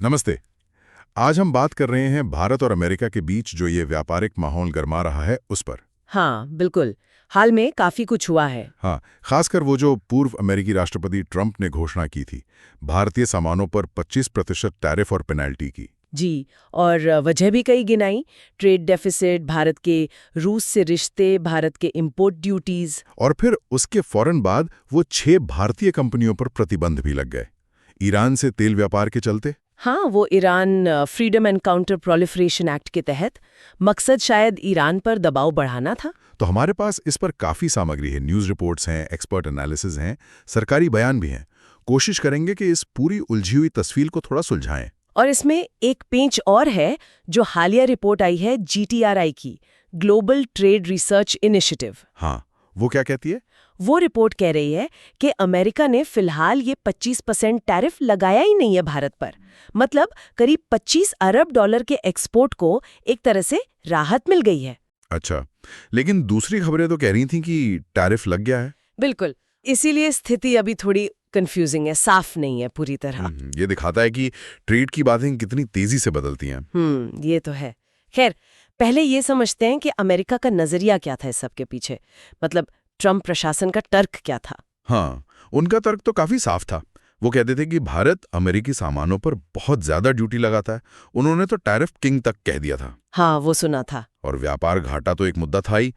नमस्ते। आज हम बात कर रहे हैं भारत और अमेरिका के बीच जो ये व्यापारिक माहौल गरमा रहा है उस पर। हाँ, बिल्कुल। हाल में काफी कुछ हुआ है। हाँ, खासकर वो जो पूर्व अमेरिकी राष्ट्रपति ट्रंप ने घोषणा की थी भारतीय सामानों पर 25% टैरिफ और पेनल्टी की। जी, और वजह भी कई गिनाई। ट्रेड डेफिसिट, भारत के रूस से रिश्ते, भारत के इंपोर्ट ड्यूटीज। और फिर उसके फौरन बाद वो 6 भारतीय कंपनियों पर प्रतिबंध भी लग गए ईरान से तेल व्यापार के चलते। हाँ, वो Iran freedom and counter proliferation act के तहत। मकसद शायद ईरान पर दबाव बढ़ाना था। तो हमारे पास इस पर काफ़ी सामग्री है, न्यूज़ रिपोर्ट्स हैं, एक्सपर्ट एनालिसिस हैं, सरकारी बयान भी हैं। कोशिश करेंगे कि इस पूरी उलझी हुई तस्वीर को थोड़ा सुलझाएं। और इसमें एक पेंच और है जो हालिया रिपोर्ट आई है GTRI की, ग्लोबल ट्रेड रिसर्च इनिशिएटिव। हाँ, वो क्या कहती है? वो रिपोर्ट कह रही है कि अमेरिका ने फिलहाल ये 25% टैरिफ लगाया ही नहीं है भारत पर। मतलब करीब 25 अरब डॉलर के एक्सपोर्ट को एक तरह से राहत मिल गई है। अच्छा, लेकिन दूसरी खबरें तो कह रही थी कि टैरिफ लग गया है। बिल्कुल, इसीलिए स्थिति अभी थोड़ी कंफ्यूजिंग है, साफ नहीं है पूरी तरह। ये दिखाता है कि ट्रेड की बातें कितनी तेजी से बदलती हैं। ये तो है। खैर, पहले ये समझते हैं कि अमेरिका का नजरिया क्या था इस सब के पीछे। मतलब ट्रंप प्रशासन का तर्क क्या था। हाँ, उनका तर्क तो काफी साफ था। वो कहते थे कि भारत अमेरिकी सामानों पर बहुत ज्यादा ड्यूटी लगाता है। उन्होंने तो टैरिफ किंग तक कह दिया था। हाँ, वो सुना था। और व्यापार घाटा तो एक मुद्दा था ही।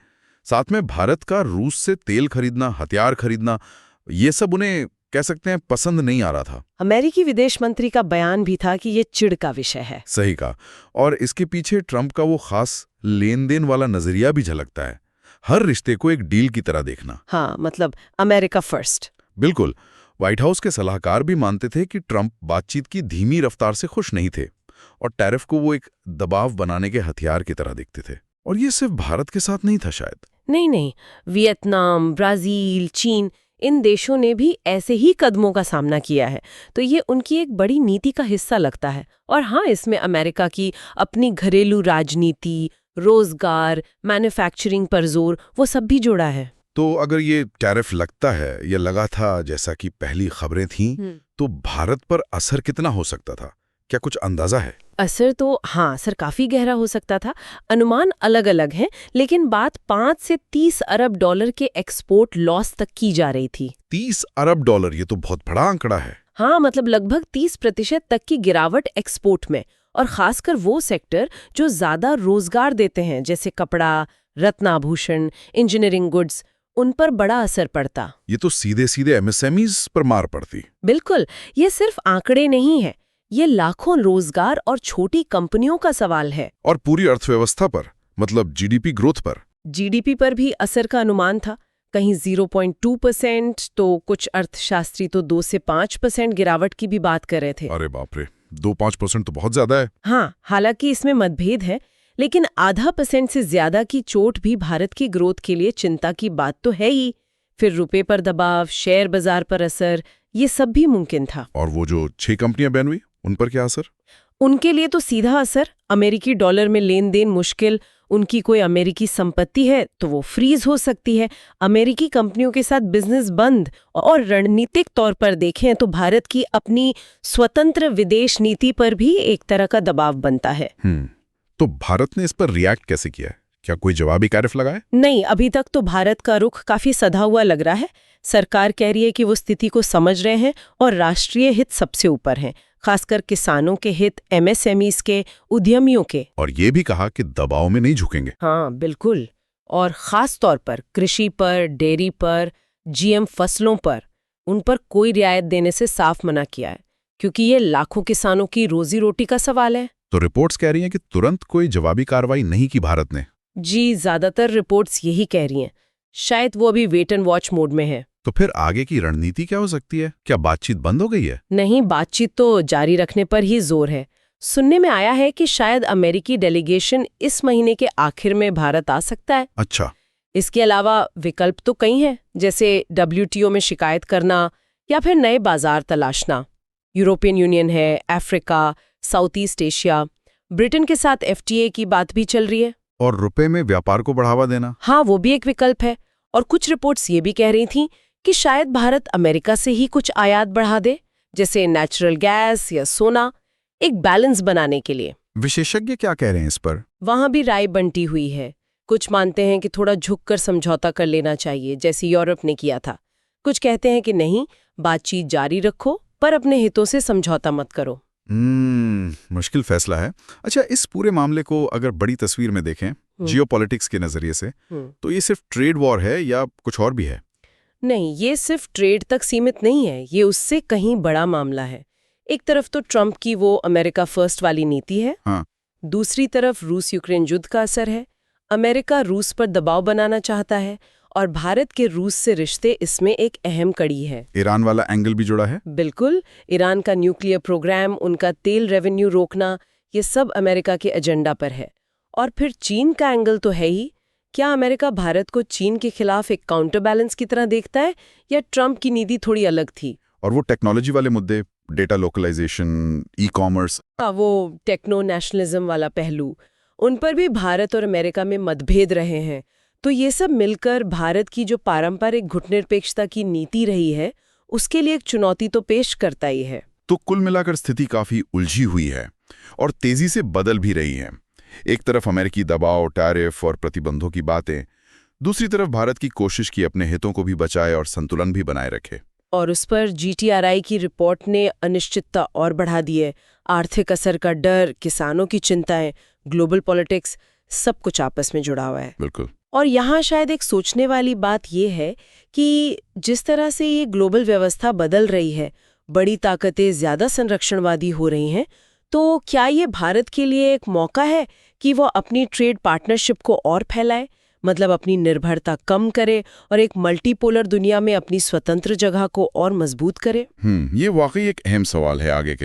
साथ में भारत का रूस से तेल खरीदना, हथियार खरीदना, ये सब उन्हें कह सकते हैं पसंद नहीं आ रहा था। अमेरिकी विदेश मंत्री का बयान भी था कि ये चिढ़ का विषय है। सही कहा। और इसके पीछे ट्रंप का वो खास लेन देन वाला नजरिया भी झलकता है, हर रिश्ते को एक डील की तरह देखना। हाँ, मतलब अमेरिका फर्स्ट। बिल्कुल। व्हाइट हाउस के सलाहकार भी मानते थे कि ट्रंप बातचीत की धीमी रफ्तार से खुश नहीं थे और टैरिफ को वो एक दबाव बनाने के हथियार की तरह देखते थे। और ये सिर्फ भारत के साथ नहीं था शायद। नहीं, वियतनाम, ब्राजील, चीन, इन देशों ने भी ऐसे ही कदमों का सामना किया है। तो ये उनकी एक बड़ी नीति का हिस्सा लगता है। और हाँ, इसमें अमेरिका की अपनी घरेलू राजनीति, रोजगार, मैन्युफैक्चरिंग पर जोर, वो सब भी जुड़ा है। तो अगर ये टैरिफ लगता है या लगा था जैसा कि पहली खबरें थीं, तो भारत पर असर कितना हो सकता था? क्या कुछ अंदाजा है? असर तो हाँ, असर काफी गहरा हो सकता था। अनुमान अलग अलग हैं, लेकिन बात 5 से 30 अरब डॉलर के एक्सपोर्ट लॉस तक की जा रही थी। 30 अरब डॉलर, ये तो बहुत बड़ा आंकड़ा है। हाँ, मतलब लगभग 30% तक की गिरावट एक्सपोर्ट में। और खासकर वो सेक्टर जो ज्यादा रोजगार देते हैं, जैसे कपड़ा, रत्नाभूषण, इंजीनियरिंग गुड्स, उन पर बड़ा असर पड़ता। ये तो सीधे सीधे MSMEs पर मार पड़ती। बिल्कुल, ये सिर्फ आंकड़े नहीं है, ये लाखों रोजगार और छोटी कंपनियों का सवाल है। और पूरी अर्थव्यवस्था पर, मतलब GDP ग्रोथ पर। GDP पर भी असर का अनुमान था, कहीं 0.2%, तो कुछ अर्थशास्त्री तो 2 से 5% गिरावट की भी बात कर रहे थे। अरे बाप रे, 2-5% तो बहुत ज्यादा है। हाँ, हालांकि इसमें मतभेद है, लेकिन ½ % से ज्यादा की चोट भी भारत की ग्रोथ के लिए चिंता की बात तो है ही। फिर रुपए पर दबाव, शेयर बाजार पर असर, ये सब भी मुमकिन था। और वो जो 6 कंपनियां बैन हुई, उन पर क्या असर? उनके लिए तो सीधा असर, अमेरिकी डॉलर में लेन देन मुश्किल, उनकी कोई अमेरिकी संपत्ति है तो वो फ्रीज हो सकती है, अमेरिकी कंपनियों के साथ बिजनेस बंद। और रणनीतिक तौर पर देखें तो भारत की अपनी स्वतंत्र विदेश नीति पर भी एक तरह का दबाव बनता है। तो भारत ने इस पर रिएक्ट कैसे किया है? क्या कोई जवाबी टैरिफ लगाए? नहीं, अभी तक तो भारत का रुख काफी सधा हुआ लग रहा है। सरकार कह रही है कि वो स्थिति को समझ रहे हैं और राष्ट्रीय हित सबसे ऊपर हैं, खासकर किसानों के हित, MSMEs के, उद्यमियों के। और ये भी कहा कि दबाव में नहीं झुकेंगे। हाँ, बिल्कुल। और खास तौर पर कृषि पर, डेयरी पर, GM फसलों पर, उन पर कोई रियायत देने से साफ मना किया है, क्योंकि ये लाखों किसानों की रोजी रोटी का सवाल है। तो रिपोर्ट्स कह रही हैं कि तुरंत कोई जवाबी कार्रवाई नहीं की भारत ने। जी, ज्यादातर रिपोर्ट्स यही कह रही हैं। शायद वो अभी वेट एंड वॉच मोड में है। तो फिर आगे की रणनीति क्या हो सकती है? क्या बातचीत बंद हो गई है? नहीं, बातचीत तो जारी रखने पर ही जोर है। सुनने में आया है कि शायद अमेरिकी डेलीगेशन इस महीने के आखिर में भारत आ सकता है। अच्छा। इसके अलावा विकल्प तो कई हैं, जैसे WTO में शिकायत करना या फिर नए बाजार तलाशना। यूरोपियन यूनियन है, Africa, south east Asia, Britain के साथ FTA की बात भी चल रही है। और रुपए में व्यापार को बढ़ावा देना? हाँ, वो भी एक विकल्प है। और कुछ रिपोर्ट्स ये भी कह रही थीं कि शायद भारत अमेरिका से ही कुछ आयात बढ़ा दे, जैसे नेचुरल गैस या सोना। एक बैलेंस बनाने के लिए। विशेषज्ञ क्या कह रहे हैं इस पर? वहां भी राय बंटी हुई है। कुछ मानते हैं कि थोड़ा झुककर समझौता कर लेना चाहिए, जैसे यूरोप ने किया था। कुछ कहते हैं कि नहीं, बातचीत जारी रखो पर अपने हितों से समझौता मत करो। मुश्किल फैसला है। अच्छा, इस पूरे मामले को अगर बड़ी तस्वीर में देखें, जियोपॉलिटिक्स के नजरिए से, तो ये सिर्फ ट्रेड वॉर है या कुछ और भी है? नहीं, ये सिर्फ ट्रेड तक सीमित नहीं है, ये उससे कहीं बड़ा मामला है। एक तरफ तो ट्रंप की वो अमेरिका फर्स्ट वाली नीति है, हाँ। दूसरी तरफ रूस यूक्रेन युद्ध का असर है। अमेरिका रूस पर दबाव बनाना चाहता है और भारत के रूस से रिश्ते इसमें एक अहम कड़ी है। ईरान वाला एंगल भी जुड़ा है? बिल्कुल, ईरान का न्यूक्लियर प्रोग्राम, उनका तेल रेवेन्यू रोकना, ये सब अमेरिका के एजेंडा पर है। और फिर चीन का एंगल तो है ही। क्या अमेरिका भारत को चीन के खिलाफ एक काउंटर बैलेंस की तरह देखता है या ट्रंप की नीति थोड़ी अलग थी? और वो टेक्नोलॉजी वाले मुद्दे, डेटा लोकलाइजेशन, ई-कॉमर्स, वो टेक्नो नेशनलिज्म वाला पहलू, उन पर भी भारत और अमेरिका में मतभेद रहे हैं। तो ये सब मिलकर भारत की जो पारंपरिक गुटनिरपेक्षता की नीति रही है, उसके लिए एक चुनौती तो पेश करता ही है। तो कुल मिलाकर स्थिति काफी उलझी हुई है और तेजी से बदल भी रही है। एक तरफ अमेरिकी दबाव, टैरिफ और प्रतिबंधों की बातें, दूसरी तरफ भारत की कोशिश की अपने हितों को भी बचाए और संतुलन भी बनाए रखे। और उस पर GTRI की रिपोर्ट ने अनिश्चितता और बढ़ा दी है। आर्थिक असर का डर, किसानों की चिंताएं, ग्लोबल पॉलिटिक्स, सब कुछ आपस में जुड़ा हुआ है। बिल्कुल। और यहाँ शायद एक सोचने वाली बात यह है कि जिस तरह से ये ग्लोबल व्यवस्था बदल रही है, बड़ी ताकतें ज्यादा संरक्षणवादी हो रही हैं, तो क्या ये भारत के लिए एक मौका है कि वो अपनी ट्रेड पार्टनरशिप को और फैलाए, मतलब अपनी निर्भरता कम करे और एक मल्टीपोलर दुनिया में अपनी स्वतंत्र जगह को और मजबूत करे? ये वाकई एक अहम सवाल है आगे के